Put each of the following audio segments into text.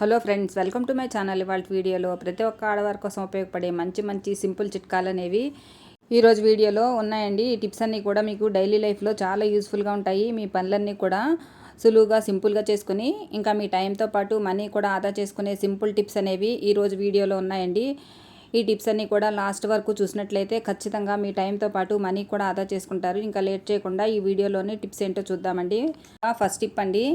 Hello friends, welcome to my channel. ఇవాళ వీడియోలో ప్రతి ఒక్క ఆడవారి కోసం ఉపయోగపడే మంచి సింపుల్ చిట్కాలు అనేవి ఈరోజు వీడియోలో ఉన్నాయండి. ఈ టిప్స్ అన్నీ కూడా మీకు డైలీ లైఫ్లో చాలా యూస్ఫుల్గా ఉంటాయి. మీ పనులన్నీ కూడా సులువుగా సింపుల్గా చేసుకుని ఇంకా మీ టైంతో పాటు మనీ కూడా ఆదా చేసుకునే సింపుల్ టిప్స్ అనేవి ఈరోజు వీడియోలో ఉన్నాయండి. ఈ టిప్స్ అన్నీ కూడా లాస్ట్ వరకు చూసినట్లయితే ఖచ్చితంగా మీ టైంతో పాటు మనీ కూడా ఆదా చేసుకుంటారు. ఇంకా లేట్ చేయకుండా ఈ వీడియోలోని టిప్స్ ఏంటో చూద్దామండి. ఫస్ట్ టిప్ అండి,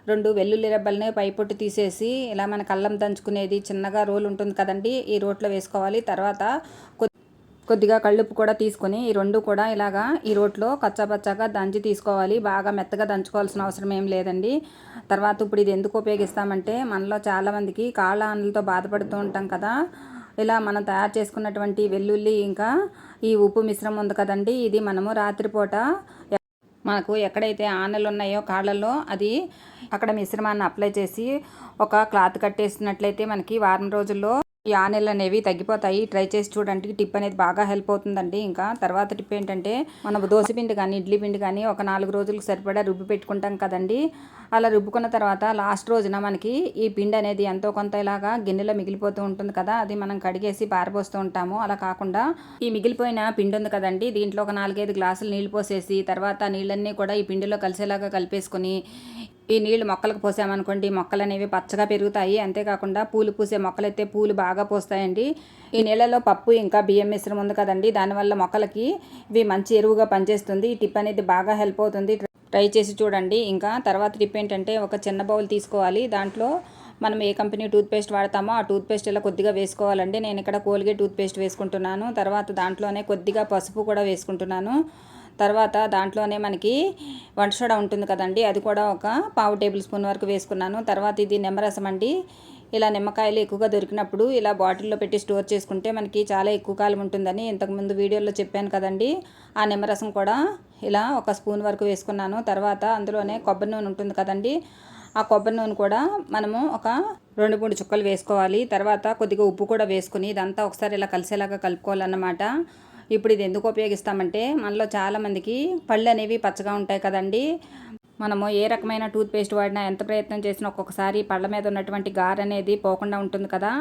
2 వెల్లుల్లి రెబ్బల్ని పైపొట్టు తీసేసి ఇలా మన కల్లం దంచుకునేది చిన్నగా రోల్ ఉంటుంది కదండి, ఈ రోట్లో వేసుకోవాలి. తర్వాత కొద్దిగా కళ్ళుప్పు కూడా తీసుకొని ఈ 2 కూడా ఇలాగా ఈ రోట్లో కచ్చాపచ్చాగా దంచి తీసుకోవాలి. బాగా మెత్తగా దంచుకోవాల్సిన అవసరం ఏం లేదండి. తర్వాత ఇప్పుడు ఇది ఎందుకు ఉపయోగిస్తామంటే, మనలో చాలామందికి కాళ్ళ ఆనలతో బాధపడుతూ ఉంటాం కదా. ఇలా మనం తయారు చేసుకున్నటువంటి వెల్లుల్లి ఇంకా ఈ ఉప్పు మిశ్రమం ఉంది కదండి, ఇది మనము రాత్రిపూట మనకు ఎక్కడైతే ఆనలు ఉన్నాయో కాళ్ళల్లో అది అక్కడ మిశ్రమాన్ని అప్లై చేసి ఒక క్లాత్ కట్టేసినట్లయితే మనకి వారం రోజుల్లో ఈ ఆనెలు అనేవి తగ్గిపోతాయి. ట్రై చేసి చూడండి. టిప్ అనేది బాగా హెల్ప్ అవుతుందండి. ఇంకా తర్వాత టిప్ ఏంటంటే, మనం దోశపిండి కానీ ఇడ్లీ పిండి కానీ ఒక 4 రోజులకు సరిపడా రుబ్బి పెట్టుకుంటాం కదండి. అలా రుబ్బుకున్న తర్వాత లాస్ట్ రోజున మనకి ఈ పిండి అనేది ఎంతో కొంత ఇలాగా గిన్నెలో మిగిలిపోతూ ఉంటుంది కదా, అది మనం కడిగేసి పారబోస్తూ ఉంటాము. అలా కాకుండా ఈ మిగిలిపోయిన పిండి ఉంది కదండి, దీంట్లో ఒక 4-5 గ్లాసులు నీళ్ళు పోసేసి తర్వాత నీళ్ళన్నీ కూడా ఈ పిండిలో కలిసేలాగా కలిపేసుకొని ఈ నీళ్లు మొక్కలకు పోసామనుకోండి, మొక్కలు అనేవి పచ్చగా పెరుగుతాయి. అంతేకాకుండా పూలు పూసే మొక్కలైతే పూలు బాగా పోస్తాయండి. ఈ నీళ్ళలో పప్పు ఇంకా బియ్యం మిశ్రమం ఉంది కదండి, దానివల్ల మొక్కలకి ఇవి మంచి ఎరువుగా పనిచేస్తుంది. ఈ టిప్ అనేది బాగా హెల్ప్ అవుతుంది. ట్రై చేసి చూడండి. ఇంకా తర్వాత టిప్ ఏంటంటే, ఒక చిన్న బౌల్ తీసుకోవాలి. దాంట్లో మనం ఏ కంపెనీ టూత్పేస్ట్ వాడతామో ఆ టూత్పేస్ట్ ఇలా కొద్దిగా వేసుకోవాలండి. నేను ఇక్కడ కోల్గేట్ టూత్పేస్ట్ వేసుకుంటున్నాను. తర్వాత దాంట్లోనే కొద్దిగా పసుపు కూడా వేసుకుంటున్నాను. తర్వాత దాంట్లోనే మనకి వంట సోడా ఉంటుంది కదండి, అది కూడా ఒక 1/2 టేబుల్ స్పూన్ వరకు వేసుకున్నాను. తర్వాత ఇది నిమ్మరసం అండి. ఇలా నిమ్మకాయలు ఎక్కువగా దొరికినప్పుడు ఇలా బాటిల్లో పెట్టి స్టోర్ చేసుకుంటే మనకి చాలా ఎక్కువ కాలం ఉంటుందని ఇంతకుముందు వీడియోలో చెప్పాను కదండి. ఆ నిమ్మరసం కూడా ఇలా 1 స్పూన్ వరకు వేసుకున్నాను. తర్వాత అందులోనే కొబ్బరి నూనె ఉంటుంది కదండి, ఆ కొబ్బరి నూనె కూడా మనము ఒక 2-3 చుక్కలు వేసుకోవాలి. తర్వాత కొద్దిగా ఉప్పు కూడా వేసుకుని ఇదంతా ఒకసారి ఇలా కలిసేలాగా కలుపుకోవాలన్నమాట. ఇప్పుడు ఇది ఎందుకు ఉపయోగిస్తామంటే, మనలో చాలామందికి పళ్ళు అనేవి పచ్చగా ఉంటాయి కదండి. మనము ఏ రకమైన టూత్పేస్ట్ వాడినా ఎంత ప్రయత్నం చేసినా ఒక్కొక్కసారి పళ్ళ మీద ఉన్నటువంటి గారు అనేది పోకుండా ఉంటుంది కదా.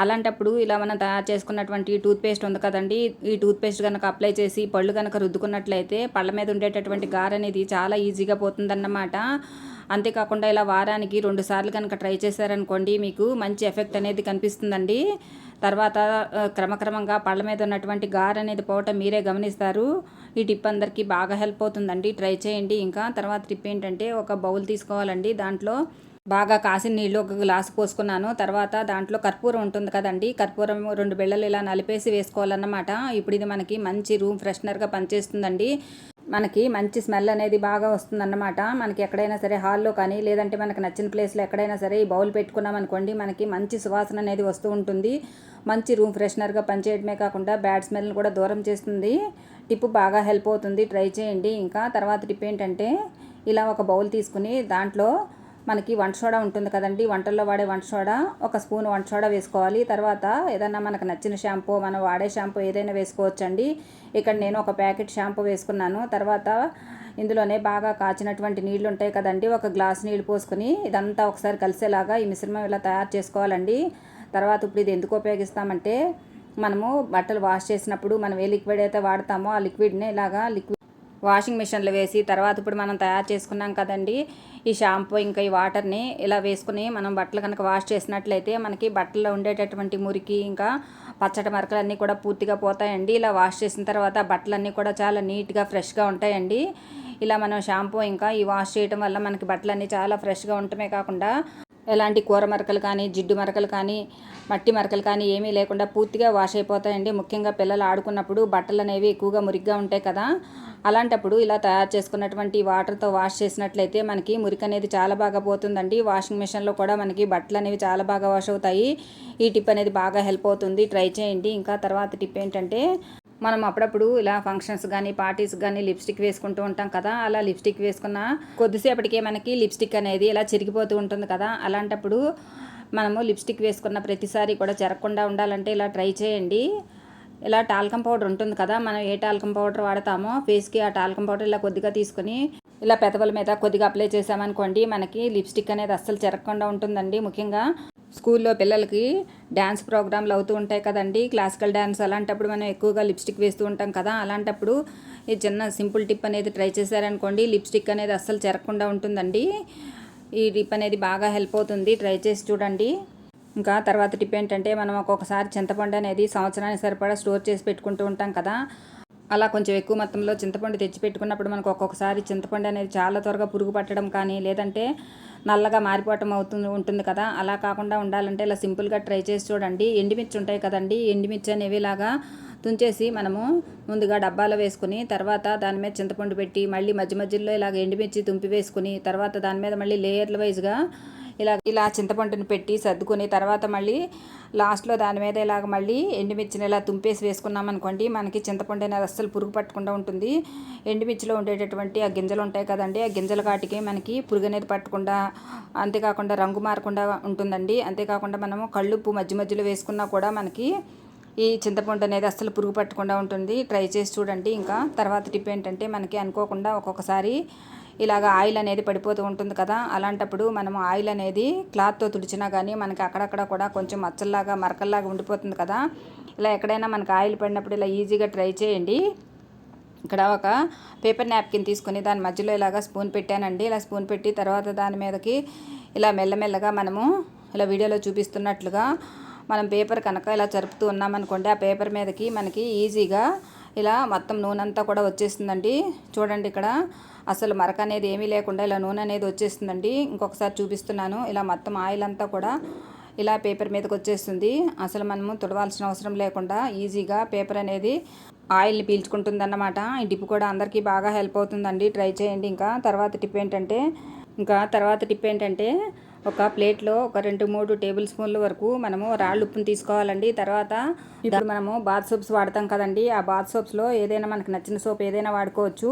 అలాంటప్పుడు ఇలా మనం తయారు చేసుకున్నటువంటి టూత్పేస్ట్ ఉంది కదండి, ఈ టూత్పేస్ట్ కనుక అప్లై చేసి పళ్ళు కనుక రుద్దుకున్నట్లయితే పళ్ళ మీద ఉండేటటువంటి గారు అనేది చాలా ఈజీగా పోతుందన్నమాట. అంతేకాకుండా ఇలా వారానికి 2 సార్లు కనుక ట్రై చేశారనుకోండి, మీకు మంచి ఎఫెక్ట్ అనేది కనిపిస్తుందండి. తర్వాత క్రమక్రమంగా పళ్ళ మీద ఉన్నటువంటి గారు అనేది పోవటం మీరే గమనిస్తారు. ఈ టిప్ అందరికీ బాగా హెల్ప్ అవుతుందండి. ట్రై చేయండి. ఇంకా తర్వాత టిప్ ఏంటంటే, ఒక బౌల్ తీసుకోవాలండి. దాంట్లో బాగా కాసిన నీళ్ళు 1 గ్లాసు పోసుకున్నాను. తర్వాత దాంట్లో కర్పూరం ఉంటుంది కదండి, కర్పూరం 2 బిళ్ళలు ఇలా నలిపేసి వేసుకోవాలన్నమాట. ఇప్పుడు ఇది మనకి మంచి రూమ్ ఫ్రెషనర్గా పనిచేస్తుందండి. మనకి మంచి స్మెల్ అనేది బాగా వస్తుందన్నమాట. మనకి ఎక్కడైనా సరే హాల్లో కానీ లేదంటే మనకు నచ్చిన ప్లేస్లో ఎక్కడైనా సరే ఈ బౌల్ పెట్టుకున్నాం అనుకోండి, మనకి మంచి సువాసన అనేది వస్తూ ఉంటుంది. మంచి రూమ్ ఫ్రెషనర్గా పనిచేయడమే కాకుండా బ్యాడ్ స్మెల్ని కూడా దూరం చేస్తుంది. టిప్ బాగా హెల్ప్ అవుతుంది. ట్రై చేయండి. ఇంకా తర్వాత టిప్ ఏంటంటే, ఇలా ఒక బౌల్ తీసుకుని దాంట్లో మనకి వంట సోడా ఉంటుంది కదండి, వంటల్లో వాడే వంట సోడా 1 స్పూన్ వంట సోడా వేసుకోవాలి. తర్వాత ఏదన్నా మనకు నచ్చిన షాంపూ, మనం వాడే షాంపూ ఏదైనా వేసుకోవచ్చండి. ఇక్కడ నేను ఒక ప్యాకెట్ షాంపూ వేసుకున్నాను. తర్వాత ఇందులోనే బాగా కాచినటువంటి నీళ్ళు ఉంటాయి కదండి, 1 గ్లాస్ నీళ్ళు పోసుకొని ఇదంతా ఒకసారి కలిసేలాగా ఈ మిశ్రమం ఇలా తయారు చేసుకోవాలండి. తర్వాత ఇప్పుడు ఇది ఎందుకు ఉపయోగిస్తామంటే, మనము బట్టలు వాష్ చేసినప్పుడు మనం ఏ లిక్విడ్ అయితే వాడతామో ఆ లిక్విడ్ని ఇలాగా వాషింగ్ మిషన్లో వేసి తర్వాత ఇప్పుడు మనం తయారు చేసుకున్నాం కదండి ఈ షాంపూ ఇంకా ఈ వాటర్ని ఇలా వేసుకుని మనం బట్టలు కనుక వాష్ చేసినట్లయితే మనకి బట్టల్లో ఉండేటటువంటి మురికి ఇంకా పచ్చటి మరకలన్నీ కూడా పూర్తిగా పోతాయండి. ఇలా వాష్ చేసిన తర్వాత బట్టలన్నీ కూడా చాలా నీట్గా ఫ్రెష్గా ఉంటాయండి. ఇలా మనం షాంపూ ఇంకా ఈ వాష్ చేయడం వల్ల మనకి బట్టలన్నీ చాలా ఫ్రెష్గా ఉండటమే కాకుండా ఎలాంటి కూర మరకలు కానీ జిడ్డు మరకలు కానీ మట్టి మరకలు కానీ ఏమీ లేకుండా పూర్తిగా వాష్ అయిపోతాయండి. ముఖ్యంగా పిల్లలు ఆడుకున్నప్పుడు బట్టలు అనేవి ఎక్కువగా మురిగ్గా ఉంటాయి కదా, అలాంటప్పుడు ఇలా తయారు చేసుకున్నటువంటి వాటర్తో వాష్ చేసినట్లయితే మనకి మురికి అనేది చాలా బాగా పోతుందండి. వాషింగ్ మిషన్లో కూడా మనకి బట్టలు అనేవి చాలా బాగా వాష్ అవుతాయి. ఈ టిప్ అనేది బాగా హెల్ప్ అవుతుంది. ట్రై చేయండి. ఇంకా తర్వాత టిప్ ఏంటంటే, మనం అప్పుడప్పుడు ఇలా ఫంక్షన్స్ కానీ పార్టీస్ కానీ లిప్స్టిక్ వేసుకుంటూ ఉంటాం కదా, అలా లిప్స్టిక్ వేసుకున్న కొద్దిసేపటికే మనకి లిప్స్టిక్ అనేది ఇలా చిరిగిపోతూ ఉంటుంది కదా. అలాంటప్పుడు మనము లిప్స్టిక్ వేసుకున్న ప్రతిసారి కూడా చెరగకుండా ఉండాలంటే ఇలా ట్రై చేయండి. ఇలా టాల్కం పౌడర్ ఉంటుంది కదా, మనం ఏ టాల్కం పౌడర్ వాడతామో ఫేస్కి ఆ టాల్కం పౌడర్ ఇలా కొద్దిగా తీసుకుని ఇలా పెదవుల మీద కొద్దిగా అప్లై చేసామనుకోండి, మనకి లిప్స్టిక్ అనేది అస్సలు చెరగకుండా ఉంటుందండి. ముఖ్యంగా స్కూల్లో పిల్లలకి డ్యాన్స్ ప్రోగ్రాంలు అవుతూ ఉంటాయి కదండి, క్లాసికల్ డ్యాన్స్. అలాంటప్పుడు మనం ఎక్కువగా లిప్స్టిక్ వేస్తూ ఉంటాం కదా. అలాంటప్పుడు ఈ చిన్న సింపుల్ టిప్ అనేది ట్రై చేశారనుకోండి, లిప్స్టిక్ అనేది అస్సలు చెరగకుండా ఉంటుందండి. ఈ టిప్ అనేది బాగా హెల్ప్ అవుతుంది, ట్రై చేసి చూడండి. ఇంకా తర్వాత టిప్ ఏంటంటే, మనం ఒక్కొక్కసారి చింతపండు అనేది సంవత్సరానికి సరిపడా స్టోర్ చేసి పెట్టుకుంటూ ఉంటాం కదా. అలా కొంచెం ఎక్కువ మొత్తంలో చింతపండు తెచ్చి పెట్టుకున్నప్పుడు మనకు ఒక్కొక్కసారి చింతపండు అనేది చాలా త్వరగా పురుగు పట్టడం కానీ, లేదంటే నల్లగా మారిపోవటం ఉంటుంది కదా. అలా కాకుండా ఉండాలంటే ఇలా సింపుల్గా ట్రై చేసి చూడండి. ఎండుమిర్చి ఉంటాయి కదండి, ఎండుమిర్చి అనేవి ఇలాగా తుంచేసి మనము ముందుగా డబ్బాలో వేసుకుని, తర్వాత దాని మీద చింతపండు పెట్టి, మళ్ళీ మధ్య మధ్యలో ఇలాగ ఎండుమిర్చి తుంపి వేసుకుని, తర్వాత దాని మీద మళ్ళీ లేయర్ల వైజ్గా ఇలా చింతపండుని పెట్టి సర్దుకొని, తర్వాత మళ్ళీ లాస్ట్లో దాని మీద ఇలాగ మళ్ళీ ఎండుమిర్చిని ఇలా తుంపేసి వేసుకున్నాం అనుకోండి, మనకి చింతపండు అనేది అస్సలు పురుగు పట్టకుండా ఉంటుంది. ఎండుమిర్చిలో ఉండేటటువంటి ఆ గింజలు ఉంటాయి కదండి, ఆ గింజల కాటికి మనకి పురుగు అనేది పట్టకుండా, అంతేకాకుండా రంగు మారకుండా ఉంటుందండి. అంతేకాకుండా మనము కళ్ళుప్పు మధ్య మధ్యలో వేసుకున్నా కూడా మనకి ఈ చింతపండు అనేది అస్సలు పురుగు పట్టకుండా ఉంటుంది. ట్రై చేసి చూడండి. ఇంకా తర్వాత టిప్ ఏంటంటే, మనకి అనుకోకుండా ఒక్కొక్కసారి ఇలాగ ఆయిల్ అనేది పడిపోతూ ఉంటుంది కదా. అలాంటప్పుడు మనం ఆయిల్ అనేది క్లాత్తో తుడిచినా కానీ మనకి అక్కడక్కడ కూడా కొంచెం మచ్చల్లాగా మరకల్లాగా ఉండిపోతుంది కదా. ఇలా ఎక్కడైనా మనకి ఆయిల్ పడినప్పుడు ఇలా ఈజీగా ట్రై చేయండి. ఇక్కడ ఒక పేపర్ నాప్కిన్ తీసుకొని దాని మధ్యలో ఇలాగ స్పూన్ పెట్టానండి. ఇలా స్పూన్ పెట్టి తర్వాత దాని మీదకి ఇలా మెల్లమెల్లగా మనము ఇలా వీడియోలో చూపిస్తున్నట్లుగా మనం పేపర్ కనుక ఇలా జరుపుతూ ఉన్నామనుకోండి, ఆ పేపర్ మీదకి మనకి ఈజీగా ఇలా మొత్తం నూనె అంతా కూడా వచ్చేస్తుందండి. చూడండి, ఇక్కడ అసలు మరక అనేది ఏమీ లేకుండా ఇలా నూనె అనేది వచ్చేస్తుందండి. ఇంకొకసారి చూపిస్తున్నాను. ఇలా మొత్తం ఆయిల్ అంతా కూడా ఇలా పేపర్ మీదకి వచ్చేస్తుంది. అసలు మనము తుడవాల్సిన అవసరం లేకుండా ఈజీగా పేపర్ అనేది ఆయిల్ని పీల్చుకుంటుందన్నమాట. ఈ టిప్ కూడా అందరికీ బాగా హెల్ప్ అవుతుందండి, ట్రై చేయండి. ఇంకా తర్వాత టిప్ ఏంటంటే ఒక ప్లేట్లో ఒక 2-3 టేబుల్ స్పూన్ల వరకు మనము రాళ్ళు ఉప్పుని తీసుకోవాలండి. తర్వాత ఇప్పుడు మనము బాత్ సోప్స్ వాడతాం కదండి, ఆ బాత్ సోప్స్లో ఏదైనా మనకి నచ్చిన సోప్ ఏదైనా వాడుకోవచ్చు.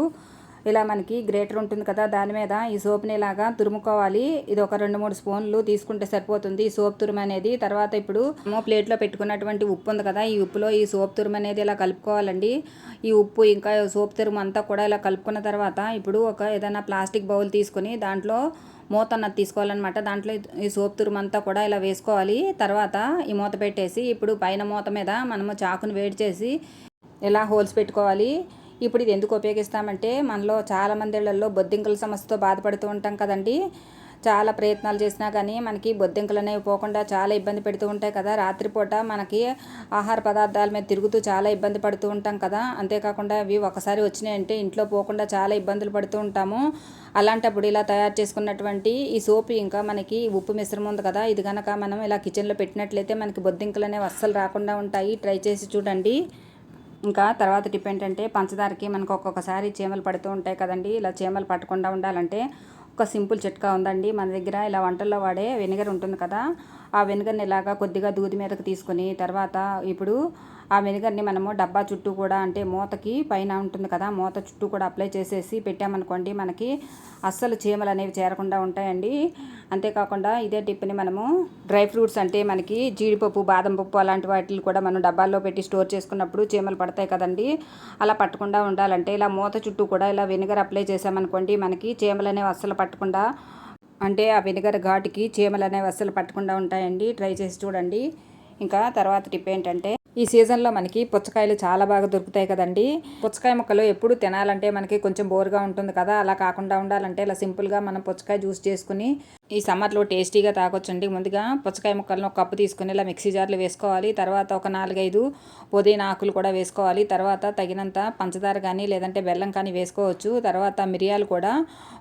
ఇలా మనకి గ్రేటర్ ఉంటుంది కదా, దాని మీద ఈ సోప్ని ఇలాగా తురుముకోవాలి. ఇది ఒక 2-3 స్పూన్లు తీసుకుంటే సరిపోతుంది ఈ సోప్ తురుము అనేది. తర్వాత ఇప్పుడు ప్లేట్లో పెట్టుకున్నటువంటి ఉప్పు ఉంది కదా, ఈ ఉప్పులో ఈ సోప్ తురుము అనేది ఇలా కలుపుకోవాలండి. ఈ ఉప్పు ఇంకా సోప్ తురుము అంతా కూడా ఇలా కలుపుకున్న తర్వాత ఇప్పుడు ఒక ఏదైనా ప్లాస్టిక్ బౌల్ తీసుకొని దాంట్లో మూత అన్నది తీసుకోవాలన్నమాట. దాంట్లో ఈ సోప్ తురుము అంతా కూడా ఇలా వేసుకోవాలి. తర్వాత ఈ మూత పెట్టేసి ఇప్పుడు పైన మూత మీద మనము చాకుని వేడి చేసి ఇలా హోల్స్ పెట్టుకోవాలి. ఇప్పుడు ఇది ఎందుకు ఉపయోగిస్తామంటే, మనలో చాలామంది ఇళ్లలో బొద్దింకల సమస్యతో బాధపడుతూ ఉంటాం కదండి. చాలా ప్రయత్నాలు చేసినా కానీ మనకి బొద్దింకలు అనేవి పోకుండా చాలా ఇబ్బంది పెడుతూ ఉంటాయి కదా. రాత్రిపూట మనకి ఆహార పదార్థాల మీద తిరుగుతూ చాలా ఇబ్బంది పడుతూ ఉంటాం కదా. అంతేకాకుండా అవి ఒకసారి వచ్చినాయంటే ఇంట్లో పోకుండా చాలా ఇబ్బందులు పడుతూ ఉంటాము. అలాంటప్పుడు ఇలా తయారు చేసుకున్నటువంటి ఈ సోపు ఇంకా మనకి ఉప్పు మిశ్రమం ఉంది కదా, ఇది కనుక మనం ఇలా కిచెన్లో పెట్టినట్లయితే మనకి బొద్దింకలు అనేవి అస్సలు రాకుండా ఉంటాయి. ట్రై చేసి చూడండి. ఇంకా తర్వాత టిప్ ఏంటంటే, పంచదారకి మనకు ఒక్కొక్కసారి చీమలు పడుతూ ఉంటాయి కదండి. ఇలా చీమలు పట్టకుండా ఉండాలంటే ఒక సింపుల్ చిట్కా ఉందండి మన దగ్గర. ఇలా వంటల్లో వాడే వెనిగర్ ఉంటుంది కదా, ఆ వెనిగర్ని ఇలాగా కొద్దిగా దూది మీదకి తీసుకొని, తర్వాత ఇప్పుడు ఆ వెనిగర్ని మనము డబ్బా చుట్టూ కూడా, అంటే మూతకి పైన ఉంటుంది కదా, మూత చుట్టూ కూడా అప్లై చేసేసి పెట్టామనుకోండి, మనకి అస్సలు చీమలు అనేవి చేరకుండా ఉంటాయండి. అంతేకాకుండా ఇదే టిప్ని మనము డ్రై ఫ్రూట్స్, అంటే మనకి జీడిపప్పు, బాదం పప్పు అలాంటి వాటిని కూడా మనం డబ్బాల్లో పెట్టి స్టోర్ చేసుకున్నప్పుడు చీమలు పడతాయి కదండి. అలా పట్టకుండా ఉండాలంటే ఇలా మూత చుట్టూ కూడా ఇలా వెనిగర్ అప్లై చేసామనుకోండి, మనకి చీమలు అనేవి అస్సలు పట్టకుండా, అంటే ఆ వెనిగర్ ఘాటుకి చీమలు అనేవి అస్సలు పట్టకుండా ఉంటాయండి. ట్రై చేసి చూడండి. ఇంకా తర్వాత టిప్ ఏంటంటే, ఈ సీజన్లో మనకి పుచ్చకాయలు చాలా బాగా దొరుకుతాయి కదండి. పుచ్చకాయ ముక్కలు ఎప్పుడు తినాలంటే మనకి కొంచెం బోర్గా ఉంటుంది కదా. అలా కాకుండా ఉండాలంటే ఇలా సింపుల్గా మనం పుచ్చకాయ జ్యూస్ చేసుకుని ఈ సమ్మర్లో టేస్టీగా తాగొచ్చండి. ముందుగా పుచ్చకాయ ముక్కలను ఒక కప్పు తీసుకుని ఇలా మిక్సీ జార్లో వేసుకోవాలి. తర్వాత ఒక 4-5 పుదీనా ఆకులు కూడా వేసుకోవాలి. తర్వాత తగినంత పంచదార కానీ లేదంటే బెల్లం కానీ వేసుకోవచ్చు. తర్వాత మిరియాలు కూడా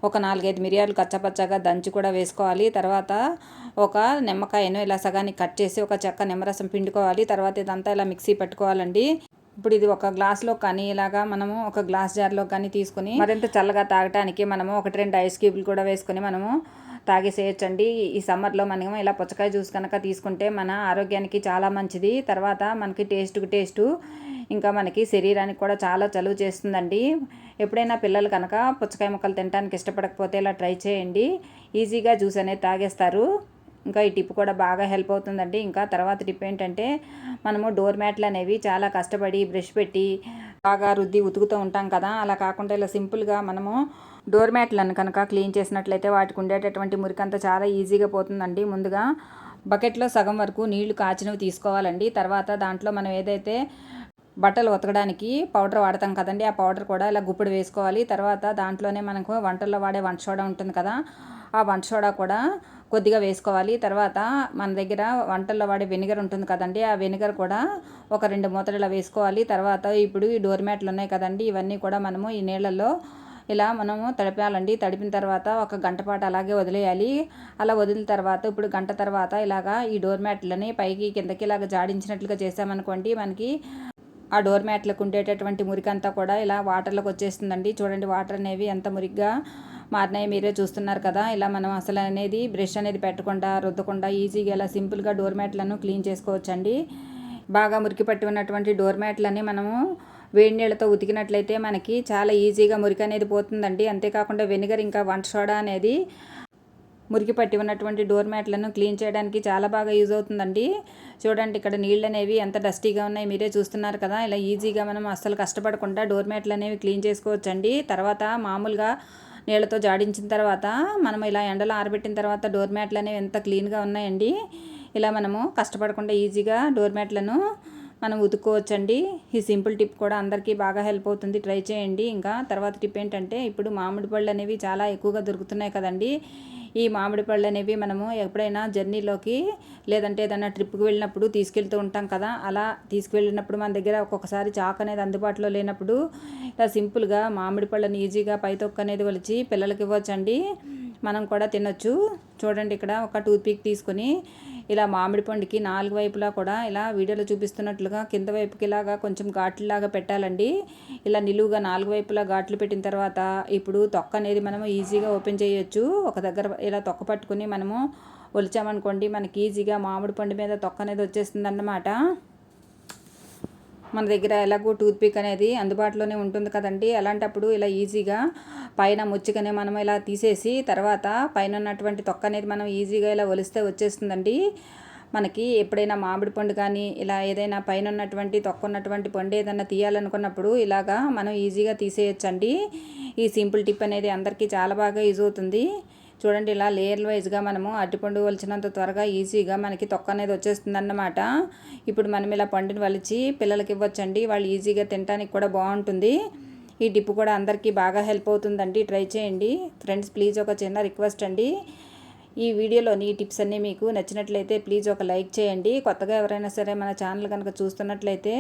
ఒక 4-5 మిరియాలు కచ్చపచ్చగా దంచి కూడా వేసుకోవాలి. తర్వాత ఒక నిమ్మకాయను ఇలా సగానికి కట్ చేసి ఒక చెక్క నిమ్మరసం పిండుకోవాలి. తర్వాత ఇదంతా ఇలా మిక్సీ పెట్టుకోవాలండి. ఇప్పుడు ఇది ఒక గ్లాస్లో కానీ ఇలాగా మనము ఒక గ్లాస్ జార్లో కానీ తీసుకుని మరింత చల్లగా తాగటానికి మనము 1-2 ఐస్ క్యూబ్లు కూడా వేసుకొని మనము తాగేసేయచ్చండి. ఈ సమ్మర్లో మనం ఇలా పుచ్చకాయ జ్యూస్ కనుక తీసుకుంటే మన ఆరోగ్యానికి చాలా మంచిది. తర్వాత మనకి టేస్టు ఇంకా మనకి శరీరానికి కూడా చాలా చలువ చేస్తుందండి. ఎప్పుడైనా పిల్లలు కనుక పుచ్చకాయ ముక్కలు తినడానికి ఇష్టపడకపోతే ఇలా ట్రై చేయండి. ఈజీగా జ్యూస్ అనేది తాగేస్తారు. ఇంకా ఈ టిప్ కూడా బాగా హెల్ప్ అవుతుందండి. ఇంకా తర్వాత టిప్ ఏంటంటే, మనము డోర్ మ్యాట్లు అనేవి చాలా కష్టపడి బ్రష్ పెట్టి బాగా రుద్ది ఉతుకుతూ ఉంటాం కదా. అలా కాకుండా ఇలా సింపుల్గా మనము డోర్ మ్యాట్లను కనుక క్లీన్ చేసినట్లయితే వాటికి ఉండేటటువంటి మురికంతా చాలా ఈజీగా పోతుందండి. ముందుగా బకెట్లో సగం వరకు నీళ్లు కాచినవి తీసుకోవాలండి. తర్వాత దాంట్లో మనం ఏదైతే బట్టలు ఉతకడానికి పౌడర్ వాడతాం కదండి, ఆ పౌడర్ కూడా ఇలా గుప్పుడు వేసుకోవాలి. తర్వాత దాంట్లోనే మనకు వంటల్లో వాడే వంట సోడా ఉంటుంది కదా, ఆ వంట సోడా కూడా కొద్దిగా వేసుకోవాలి. తర్వాత మన దగ్గర వంటల్లో వాడే వెనిగర్ ఉంటుంది కదండి, ఆ వెనిగర్ కూడా ఒక 2 మూతలు ఇలా వేసుకోవాలి. తర్వాత ఇప్పుడు ఈ డోర్ మ్యాట్లు ఉన్నాయి కదండి, ఇవన్నీ కూడా మనము ఈ నీళ్ళల్లో ఇలా మనము తడిపాలండి. తడిపిన తర్వాత ఒక గంట పాటు అలాగే వదిలేయాలి. అలా వదిలిన తర్వాత ఇప్పుడు గంట తర్వాత ఇలాగా ఈ డోర్ మ్యాట్లని పైకి కిందకి ఇలాగ జాడించినట్లుగా చేసామనుకోండి, మనకి ఆ డోర్ మ్యాట్లకు ఉండేటటువంటి మురికంతా కూడా ఇలా వాటర్లోకి వచ్చేస్తుందండి. చూడండి వాటర్ అనేవి ఎంత మురిగ్గా మారినాయి మీరే చూస్తున్నారు కదా. ఇలా మనం అసలు అనేది బ్రష్ అనేది పెట్టకుండా రుద్దకుండా ఈజీగా ఇలా సింపుల్గా డోర్ మ్యాట్లను క్లీన్ చేసుకోవచ్చండి. బాగా మురికి పట్టి ఉన్నటువంటి డోర్ మ్యాట్లని మనము వేడి నీళ్ళతో ఉతికినట్లయితే మనకి చాలా ఈజీగా మురికి అనేది పోతుందండి. అంతేకాకుండా వెనిగర్ ఇంకా వంట సోడా అనేది మురికి పట్టి ఉన్నటువంటి డోర్ మ్యాట్లను క్లీన్ చేయడానికి చాలా బాగా యూజ్ అవుతుందండి. చూడండి ఇక్కడ నీళ్ళు అనేవి ఎంత డస్టీగా ఉన్నాయి మీరే చూస్తున్నారు కదా. ఇలా ఈజీగా మనం అస్సలు కష్టపడకుండా డోర్ మ్యాట్లు అనేవి క్లీన్ చేసుకోవచ్చండి. తర్వాత మామూలుగా నీళ్ళతో జాడించిన తర్వాత మనం ఇలా ఎండలో ఆరబెట్టిన తర్వాత డోర్ మ్యాట్లు అనేవి ఎంత క్లీన్గా ఉన్నాయండి. ఇలా మనము కష్టపడకుండా ఈజీగా డోర్ మ్యాట్లను మనం ఉతుక్కోవచ్చండి. ఈ సింపుల్ టిప్ కూడా అందరికీ బాగా హెల్ప్ అవుతుంది, ట్రై చేయండి. ఇంకా తర్వాత టిప్ ఏంటంటే, ఇప్పుడు మామిడి పళ్ళు అనేవి చాలా ఎక్కువగా దొరుకుతున్నాయి కదండి. ఈ మామిడి పళ్ళు అనేవి మనము ఎప్పుడైనా జర్నీలోకి లేదంటే ఏదైనా ట్రిప్కి వెళ్ళినప్పుడు తీసుకెళ్తూ ఉంటాం కదా. అలా తీసుకువెళ్ళినప్పుడు మన దగ్గర ఒక్కొక్కసారి చాకు అనేది అందుబాటులో లేనప్పుడు ఇలా సింపుల్గా మామిడి పళ్ళని ఈజీగా పై తొక్క అనేది ఒలిచి పిల్లలకి ఇవ్వచ్చండి. మనం కూడా తినొచ్చు. చూడండి ఇక్కడ ఒక టూత్పిక్ తీసుకొని ఇలా మామిడి పండుకి 4 వైపులా కూడా ఇలా వీడియోలో చూపిస్తున్నట్లుగా కింద వైపుకి ఇలాగా కొంచెం ఘాట్లులాగా పెట్టాలండి. ఇలా నిలువుగా 4 వైపులా ఘాట్లు పెట్టిన తర్వాత ఇప్పుడు తొక్క అనేది మనము ఈజీగా ఓపెన్ చేయొచ్చు. ఒక దగ్గర ఇలా తొక్క పట్టుకుని మనము ఒలిచామనుకోండి, మనకి ఈజీగా మామిడి పండు మీద తొక్క అనేది వచ్చేస్తుంది అన్నమాట. మన దగ్గర ఎలాగో టూత్పిక్ అనేది అందుబాటులోనే ఉంటుంది కదండి. అలాంటప్పుడు ఇలా ఈజీగా పైన ముచ్చుకనే మనం ఇలా తీసేసి తర్వాత పైన ఉన్నటువంటి తొక్క అనేది మనం ఈజీగా ఇలా ఒలిస్తే వచ్చేస్తుందండి. మనకి ఎప్పుడైనా మామిడి పండు కానీ ఇలా ఏదైనా పైన ఉన్నటువంటి తొక్క ఉన్నటువంటి పండు ఏదైనా తీయాలనుకున్నప్పుడు ఇలాగా మనం ఈజీగా తీసేయచ్చండి. ఈ సింపుల్ టిప్ అనేది అందరికీ చాలా బాగా యూజ్ అవుతుంది. చూడండి ఇలా లేయర్ వైజ్గా మనము అరటిపండు వలిచినంత త్వరగా ఈజీగా మనకి తొక్క అనేది వచ్చేస్తుంది అన్నమాట. ఇప్పుడు మనం ఇలా పండుని వలిచి పిల్లలకి ఇవ్వచ్చండి. వాళ్ళు ఈజీగా తినడానికి కూడా బాగుంటుంది. ఈ టిప్ కూడా అందరికీ బాగా హెల్ప్ అవుతుందండి, ట్రై చేయండి. ఫ్రెండ్స్ ప్లీజ్ ఒక చిన్న రిక్వెస్ట్ అండి, ఈ వీడియోలోని ఈ టిప్స్ అన్నీ మీకు నచ్చినట్లయితే ప్లీజ్ ఒక లైక్ చేయండి. కొత్తగా ఎవరైనా సరే మన ఛానల్ కనుక చూస్తున్నట్లయితే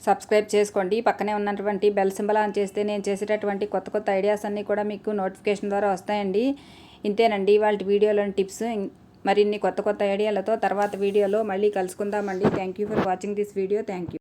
సబ్స్క్రైబ్ చేసుకోండి. పక్కనే ఉన్నటువంటి బెల్ సింబల్ ఆన్ చేస్తే నేను చేసేటటువంటి కొత్త కొత్త ఐడియాస్ అన్నీ కూడా మీకు నోటిఫికేషన్ ద్వారా వస్తాయండి. ఇంతేనండి వాళ్ళ వీడియోలోని టిప్స్. మరిన్ని కొత్త కొత్త ఐడియాలతో తర్వాత వీడియోలో మళ్ళీ కలుసుకుందామండి. Thank you for watching this video. Thank you.